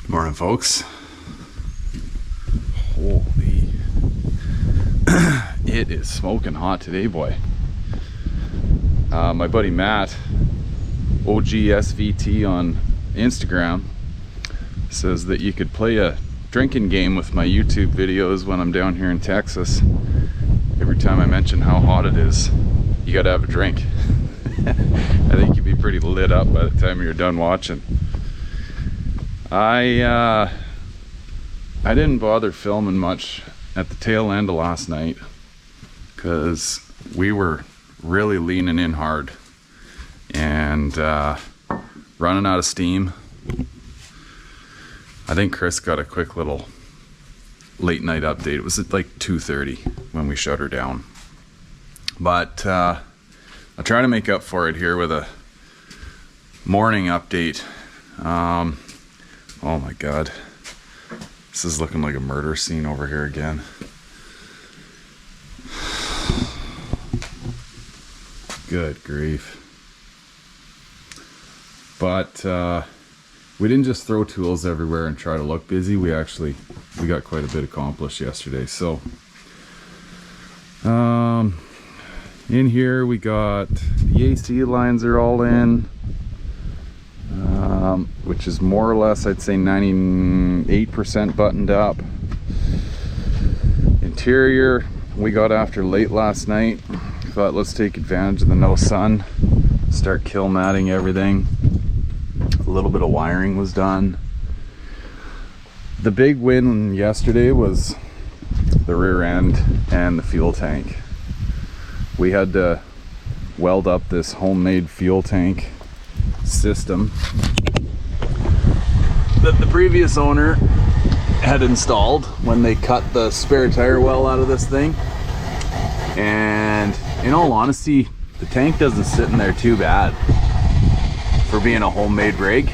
Morning, folks. Holy. It is smoking hot today, boy. My buddy Matt, OGSVT on Instagram, says that you could play a drinking game with my YouTube videos when I'm down here in Texas. Every time I mention how hot it is, you gotta have a drink. I think you'd be pretty lit up by the time you're done watching. I didn't bother filming much at the tail end of last night because we were really leaning in hard and running out of steam. I think Chris got a quick little late night update. It was at like 2:30 when we shut her down. But I'll try to make up for it here with a morning update. Oh my god, this is looking like a murder scene over here again. Good grief. But we didn't just throw tools everywhere and try to look busy. We got quite a bit accomplished yesterday. So in here we got the AC lines are all in, which is more or less, I'd say 98% buttoned up. Interior we got after late last night. Thought let's take advantage of the no sun, start kill matting everything. A little bit of wiring was done. The big win yesterday was the rear end and the fuel tank. We had to weld up this homemade fuel tank system that the previous owner had installed when they cut the spare tire well out of this thing. And in all honesty, the tank doesn't sit in there too bad for being a homemade rig.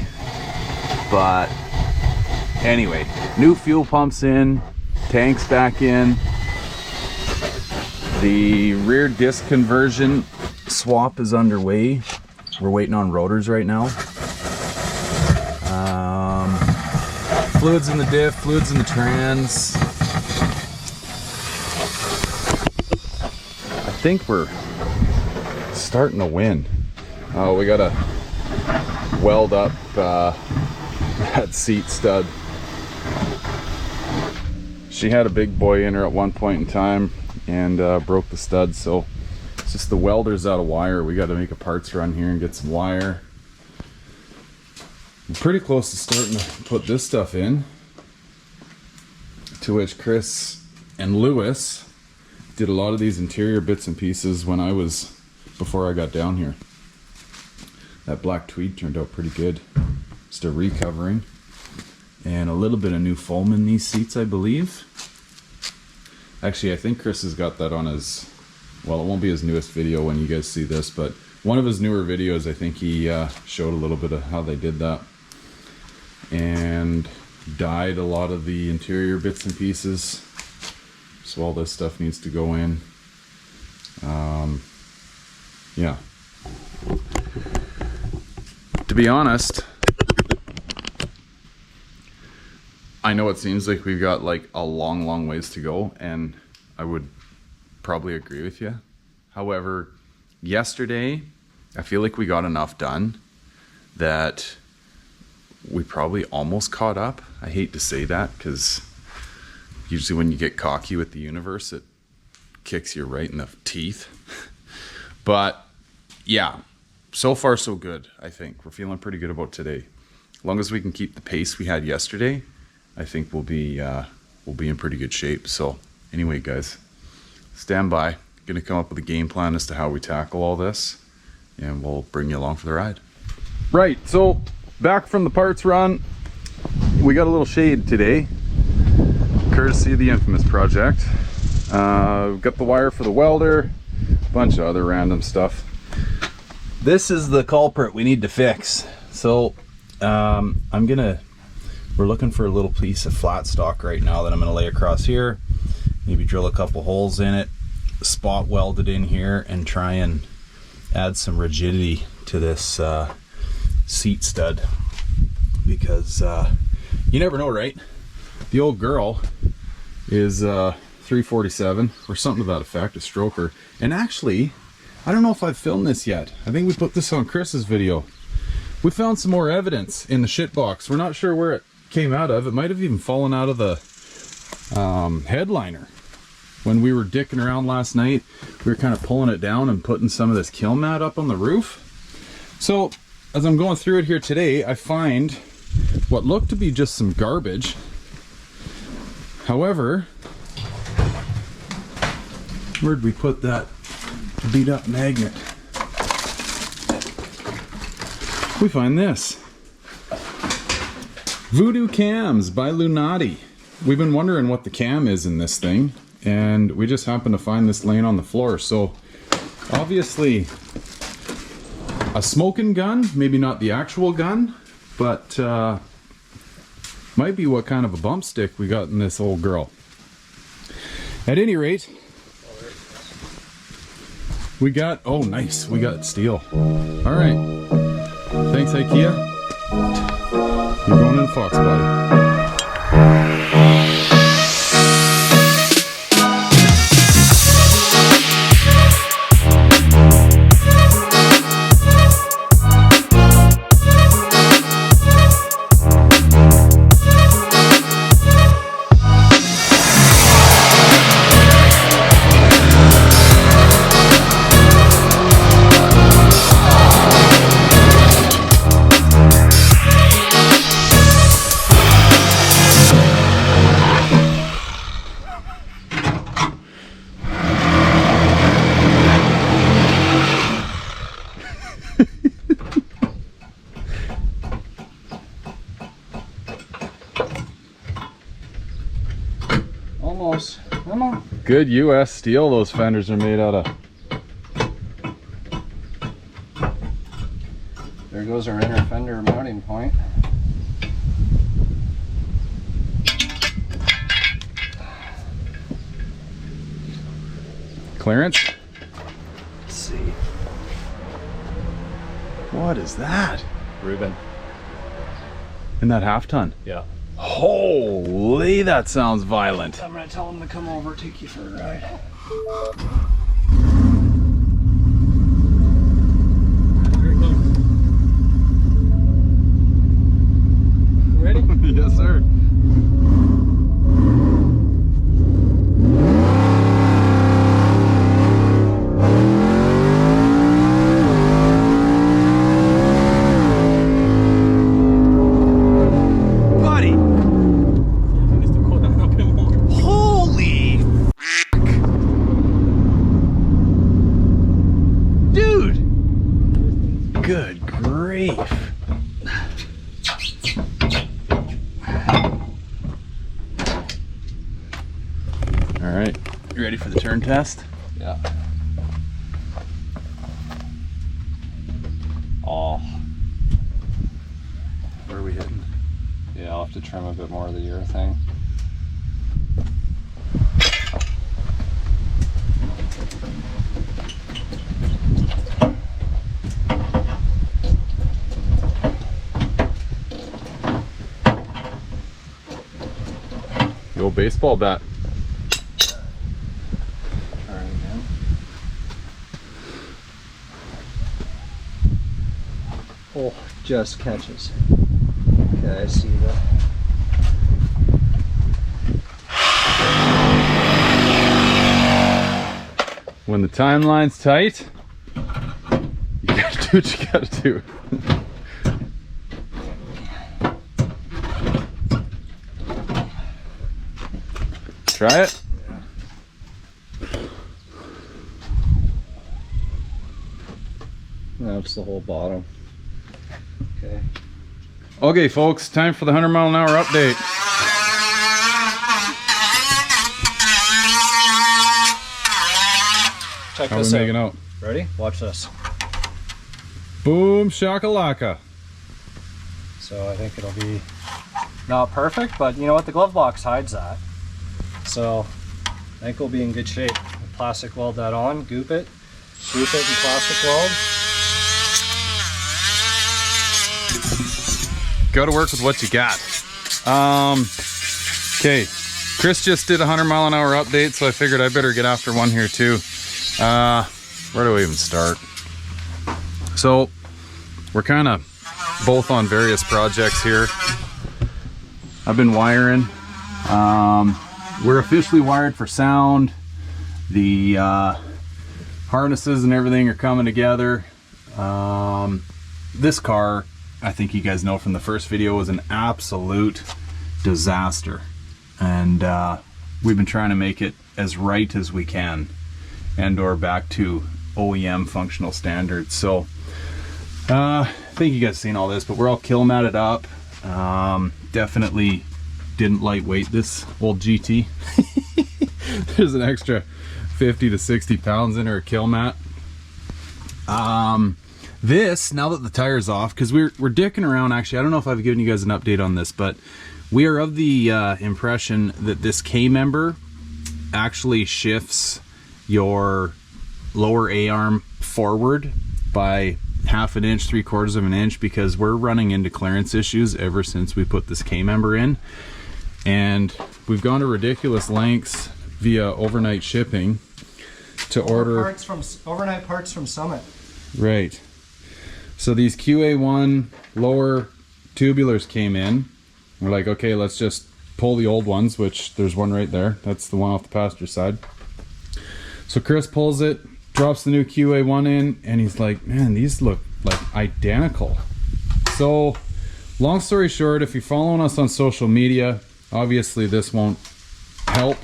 But anyway, new fuel pumps in, tanks back in. The rear disc conversion swap is underway. We're waiting on rotors right now. Fluids in the diff, fluids in the trans. I think we're starting to win. Oh, we gotta weld up that seat stud. She had a big boy in her at one point in time and broke the stud, so it's just the welder's out of wire. We got to make a parts run here and get some wire. We're pretty close to starting to put this stuff in, to which Chris and Lewis did a lot of these interior bits and pieces before I got down here. That black tweed turned out pretty good. Just a recovering and a little bit of new foam in these seats, I believe. Actually, I think Chris has got that on his, well, it won't be his newest video when you guys see this, but one of his newer videos, I think he showed a little bit of how they did that. And dyed a lot of the interior bits and pieces. So all this stuff needs to go in. Yeah. To be honest, I know it seems like we've got like a long ways to go, and I would probably agree with you. However, yesterday, I feel like we got enough done that we probably almost caught up. I hate to say that because usually when you get cocky with the universe, it kicks you right in the teeth. But yeah, so far so good. I think we're feeling pretty good about today. As long as we can keep the pace we had yesterday, I think we'll be in pretty good shape. So anyway, guys, stand by. Gonna come up with a game plan as to how we tackle all this, and we'll bring you along for the ride. Right, so back from the parts run, we got a little shade today, courtesy of the infamous project. We've got the wire for the welder, a bunch of other random stuff. This is the culprit we need to fix. So we're looking for a little piece of flat stock right now that I'm gonna lay across here, maybe drill a couple holes in it, spot weld it in here, and try and add some rigidity to this seat stud, because You never know, right? The old girl is 347 or something to that effect, a stroker. And actually, I don't know if I've filmed this yet. I think we put this on Chris's video. We found some more evidence in the shit box. We're not sure where it came out of. It might have even fallen out of the headliner. When we were dicking around last night, we were kind of pulling it down and putting some of this kill mat up on the roof. So as I'm going through it here today, I find what looked to be just some garbage. However, where'd we put that beat up magnet? We find this. Voodoo Cams by Lunati. We've been wondering what the cam is in this thing, and we just happened to find this laying on the floor. So obviously a smoking gun, maybe not the actual gun, but might be what kind of a bump stick we got in this old girl. At any rate, we got, oh nice, we got steel. All right, thanks IKEA. You're going in Foxbody. Almost. Come on. Good US steel those fenders are made out of. There goes our inner fender mounting point. Clearance? Let's see. What is that? Reuben. In that half ton? Yeah. Holy, that sounds violent. I'm gonna tell him to come over, take you for a ride. Here it goes. Ready? Yes, sir. Good grief. All right, you ready for the turn test? Yeah. Oh. Where are we hitting? Yeah, I'll have to trim a bit more of the urethane. The old baseball bat. Try it again. Oh, just catches. Okay, I see that. When the timeline's tight, you gotta do what you gotta do. Try it. That's the whole bottom. Okay. Okay, folks, time for the 100-mile-an-hour update. Check How are we this making out. out? Ready? Watch this. Boom shakalaka. So I think it'll be not perfect, but you know what? The glove box hides that. So I think we'll be in good shape. Plastic weld that on, goop it in plastic weld. Go to work with what you got. Okay, Chris just did a 100-mile-an-hour update, so I figured I better get after one here too. Where do we even start? So we're kind of both on various projects here. I've been wiring. We're officially wired for sound. The harnesses and everything are coming together. This car, I think you guys know from the first video, was an absolute disaster, and we've been trying to make it as right as we can, and or back to OEM functional standards. So I think you guys seen all this, but we're all kill matted up. Definitely didn't lightweight this old GT. There's an extra 50 to 60 pounds in her kill mat. This, now that the tire's off, because we're dicking around, actually, I don't know if I've given you guys an update on this, but we are of the impression that this K-member actually shifts your lower A-arm forward by 1/2 inch, 3/4 inch, because we're running into clearance issues ever since we put this K-member in. And we've gone to ridiculous lengths via overnight shipping to order overnight parts from Summit. Right. So these QA1 lower tubulars came in. We're like, okay, let's just pull the old ones, which there's one right there. That's the one off the passenger side. So Chris pulls it, drops the new QA1 in, and he's like, man, these look like identical. So long story short, if you're following us on social media, obviously this won't help.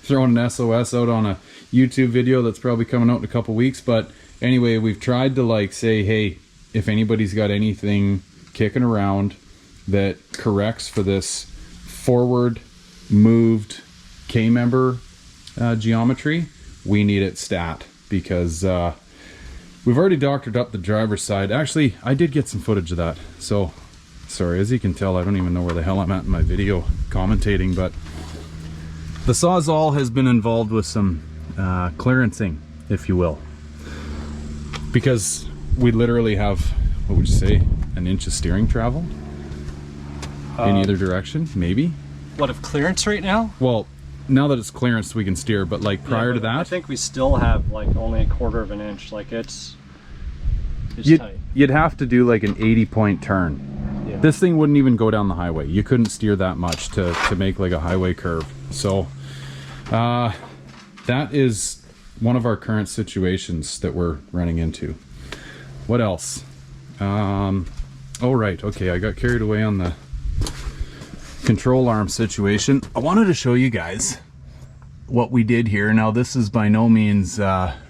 Throwing an SOS out on a YouTube video that's probably coming out in a couple weeks, but anyway, we've tried to like say, hey, if anybody's got anything kicking around that corrects for this forward moved K-member geometry, we need it stat, because we've already doctored up the driver's side. Actually, I did get some footage of that, so sorry, as you can tell, I don't even know where the hell I'm at in my video commentating, but the Sawzall has been involved with some clearancing, if you will, because we literally have, what would you say, an inch of steering travel in either direction, maybe. What, of clearance right now? Well, now that it's clearance, we can steer, but like prior to that, I think we still have like only 1/4 inch. Like it's tight. You'd have to do like an 80-point turn. Yeah. This thing wouldn't even go down the highway. You couldn't steer that much to make like a highway curve. So that is one of our current situations that we're running into. What else? Oh right, okay, I got carried away on the control arm situation. I wanted to show you guys what we did here. Now this is by no means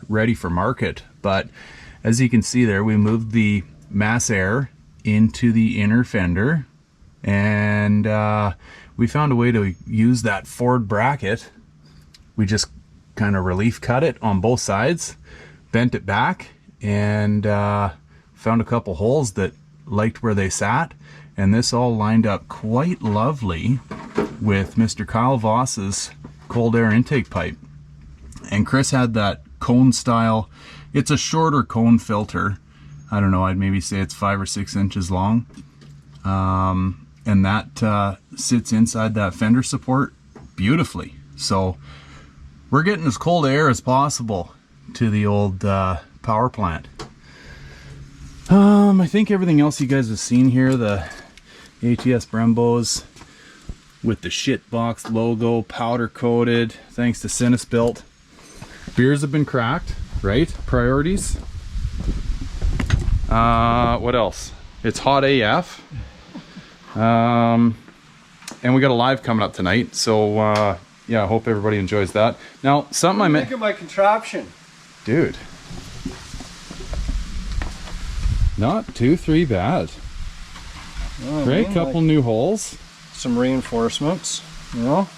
ready for market, but as you can see there, we moved the mass air into the inner fender, and we found a way to use that Ford bracket. We just kind of relief cut it on both sides, bent it back, and found a couple holes that liked where they sat, and this all lined up quite lovely with Mr. Kyle Voss's cold air intake pipe. And Chris had that cone style, it's a shorter cone filter, I don't know, I'd maybe say it's 5 or 6 inches long, and that sits inside that fender support beautifully. So we're getting as cold air as possible to the old power plant. I think everything else you guys have seen here, the ATS Brembos with the Shitbox logo, powder coated, thanks to Cinespilt. Beers have been cracked, right? Priorities. What else? It's hot AF. And we got a live coming up tonight, so yeah, I hope everybody enjoys that. Now, something I meant. Look at my contraption, dude. Not 2-3 bad. Right, couple new holes. Some reinforcements, you know.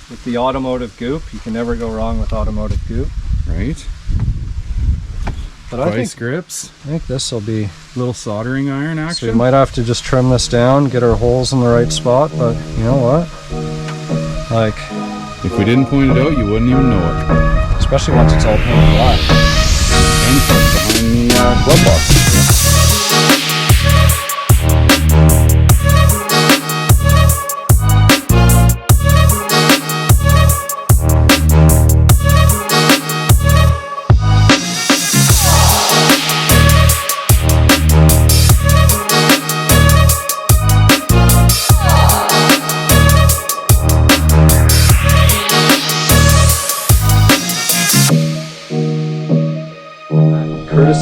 With the automotive goop, you can never go wrong with automotive goop. Right. But I think grips. I think this will be a little soldering iron action. So we might have to just trim this down, get our holes in the right spot, but you know what? Like, if we didn't point it out, you wouldn't even know it. Especially once it's all painted black. And behind the glove box.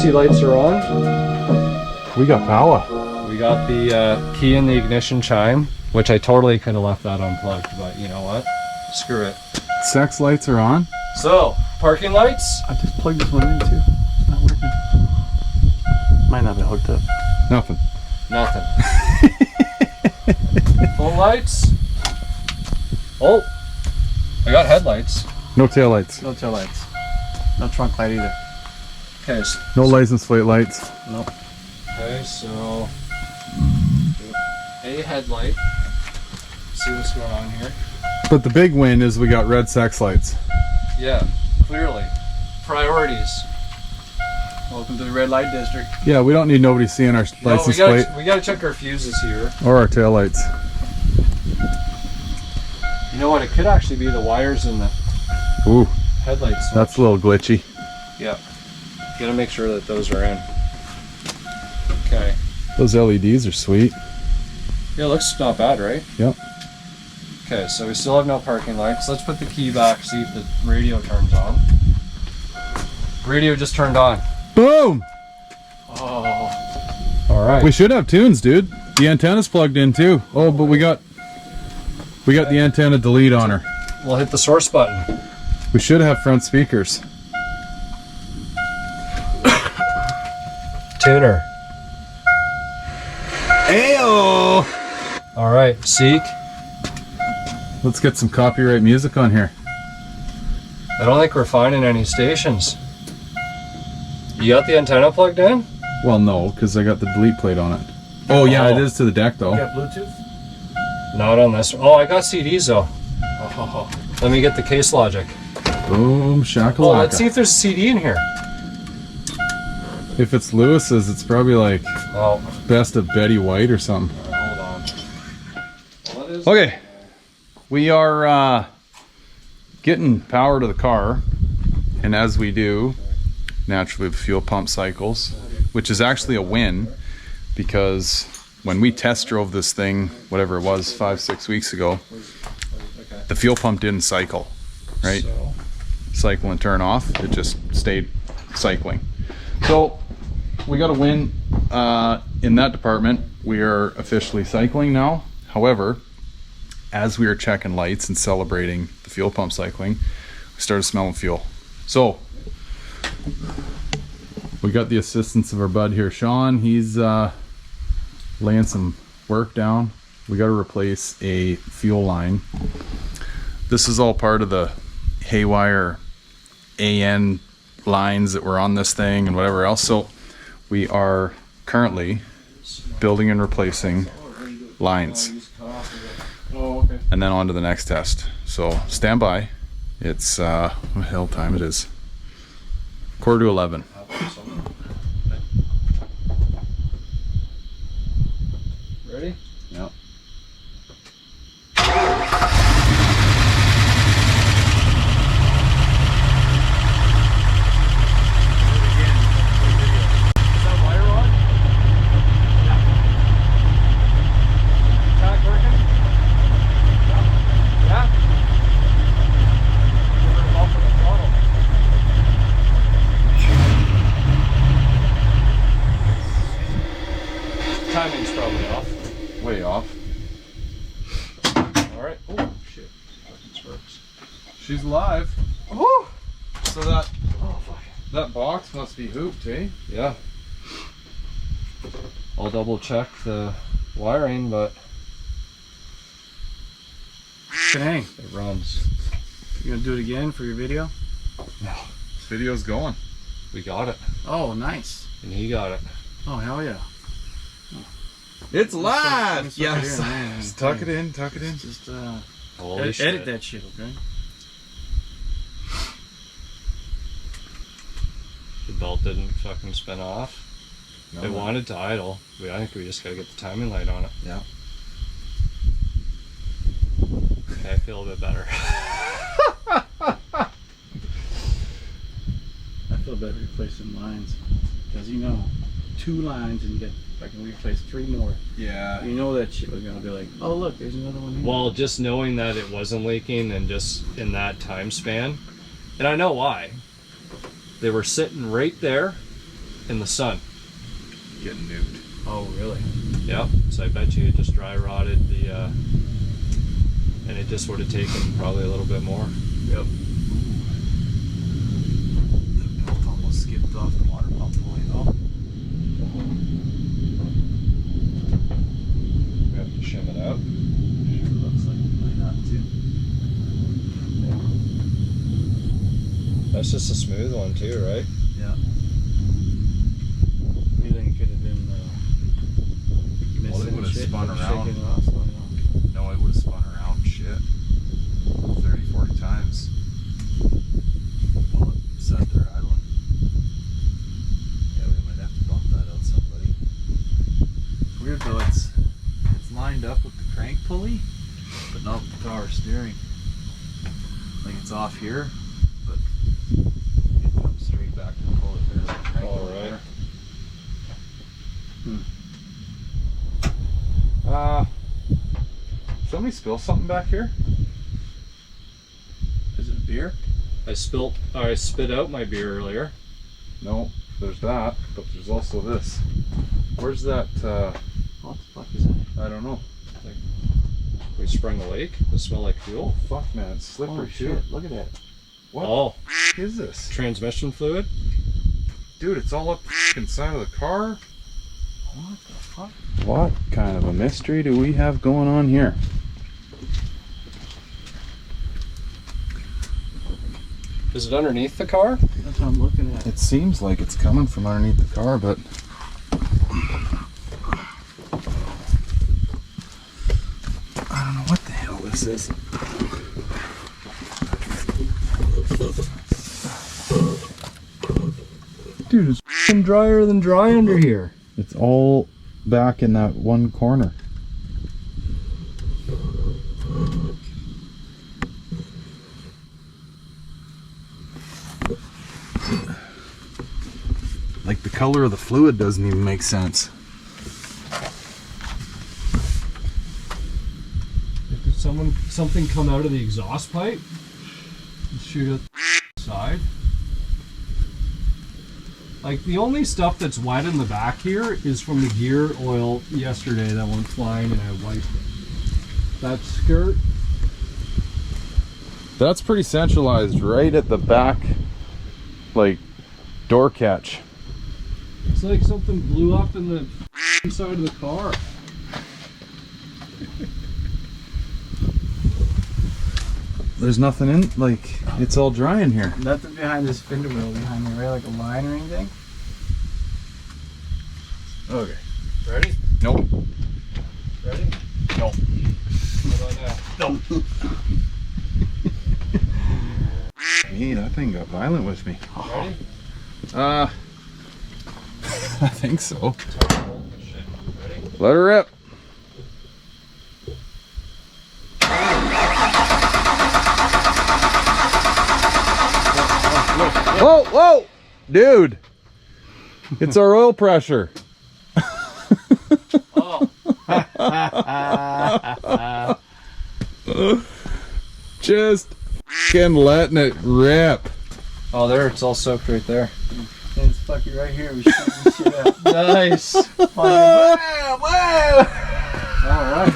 emergency lights are on. We got power. We got the key in the ignition chime, which I totally could have left that unplugged, but you know what? Screw it. Sex lights are on. So, parking lights. I just plugged this one in too. It's not working. Might not be hooked up. Nothing. Nothing. Full lights. Oh, I got headlights. No tail lights. No tail lights. No trunk light either. Okay, so, No license plate lights. Nope. okay, so a headlight. See what's going on here. But the big win is we got red sex lights. Yeah, clearly. Priorities. Welcome to the red light district. Yeah, we don't need nobody seeing our license plate We gotta check our fuses here. or our tail lights. You know what? It could actually be the wires in the Ooh, headlights. that's a little glitchy. Yeah. Gotta make sure that those are in. Okay. Those LEDs are sweet. Yeah, looks not bad, right? Yep. Okay, so we still have no parking lights. Let's put the key back, see if the radio turns on. Radio just turned on. Boom! Oh. Alright. We should have tunes, dude. The antenna's plugged in too. Oh, but we got the antenna delete on her. We'll hit the source button. We should have front speakers. Tuner. Ayo! Alright, seek. Let's get some copyright music on here. I don't think we're finding any stations. You got the antenna plugged in? Well, no, because I got the delete plate on it. Oh yeah, Oh. it is to the deck though. You got Bluetooth? Not on this one. Oh, I got CDs though. Oh. Let me get the case logic. Boom, shakalaka. Oh, let's see if there's a CD in here. If it's Lewis's, it's probably like Oh, Best of Betty White or something. hold on. What is Okay, we are getting power to the car, and as we do, naturally the fuel pump cycles, which is actually a win, because when we test drove this thing, whatever it was, 5-6 weeks ago, Okay. the fuel pump didn't cycle, right? So, Cycle and turn off, it just stayed cycling. So we got a win in that department. We are officially cycling now. However, as we were checking lights and celebrating the fuel pump cycling, we started smelling fuel. So we got the assistance of our bud here, Sean. He's laying some work down. We got to replace a fuel line. This is all part of the haywire AN lines that were on this thing and whatever else. So we are currently building and replacing lines, oh, okay. and then on to the next test. So stand by. It's what the hell time it is? 11:15. Ready? Yep. Timing's probably off. Way off. Alright. Oh, shit. Fucking sparks. She's alive. Woo! So that Oh, fuck. that box must be hooped, eh? Yeah. I'll double check the wiring, but Dang. it runs. You gonna do it again for your video? This video's going. We got it. Oh, nice. And he got it. Oh, hell yeah. It's live! live. Yes. Yes. Just tuck it in. Tuck it in. Just Holy shit. edit that shit, okay? The belt didn't fucking spin off. No, It no. wanted to idle. I think we just gotta get the timing light on it. Yeah. Okay, I feel a bit better. I feel better replacing lines. Because you know, 2 lines and you get, I can replace 3 more. Yeah. You know that shit was gonna be like, oh look, there's another one here. Well, just knowing that it wasn't leaking and just in that time span, and I know why. They were sitting right there in the sun. Getting nuked. Oh, really? Yeah. So I bet you it just dry rotted the, and it just would have taken probably a little bit more. Yep. The belt almost skipped off the water pump pulley though. We have to shim it out. Sure looks like we might have to. That's just a smooth one too, right? Yeah. You think it could have been Well, it would have spun around. shaking off, so, No, it would have spun around shit 30, 40 times. Well, it sat there idling. Yeah, we might have to bump that out somebody. Weird though, it's lined up with the crank pulley, but not with the power steering. Like it's off here, but it comes straight back to the pulley there. The crank All pulley right. there. Somebody spill something back here? Is it beer? I spit out my beer earlier. No, there's that, but there's also this. Where's that, what the fuck is that? I don't know. We sprung a lake. Does it smell like fuel? Fuck man, it's slippery Oh too. shit, look at that. What Oh, is this? transmission fluid? Dude, it's all up the inside of the car. What the fuck? What kind of a mystery do we have going on here? Is it underneath the car? That's what I'm looking at. It seems like it's coming from underneath the car, but I don't know what the hell this is. Dude, it's f***ing drier than dry under here. It's all back in that one corner. Like the color of the fluid doesn't even make sense. Did something come out of the exhaust pipe and shoot out the side? Like the only stuff that's wet in the back here is from the gear oil yesterday that went flying and I wiped it. That skirt. That's pretty centralized right at the back, like door catch. It's like something blew up in the inside of the car. There's nothing in, like, it's all dry in here. Nothing behind this fender wheel behind me, right? Like a line or anything? Okay. Ready? Nope. Ready? Nope. What about now? Nope. Hey, that thing got violent with me. Ready? I think so. Ready? Let her rip. Whoa, whoa! Dude! It's our oil pressure. Oh. Just f***ing letting it rip. Oh, there, it's all soaked right there. And it's fucking right here. We shooting this shit out. Nice. Wow, wow. Alright.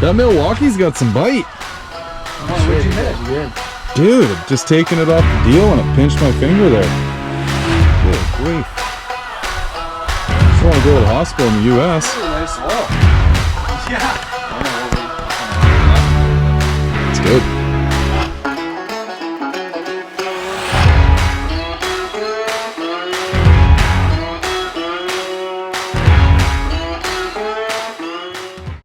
That Milwaukee's got some bite. Oh, where'd you hit? Good. Dude, just taking it off the deal and it pinched my finger there. Good grief. Just want to go to the hospital in the U.S. Nice oil. Yeah. It's good.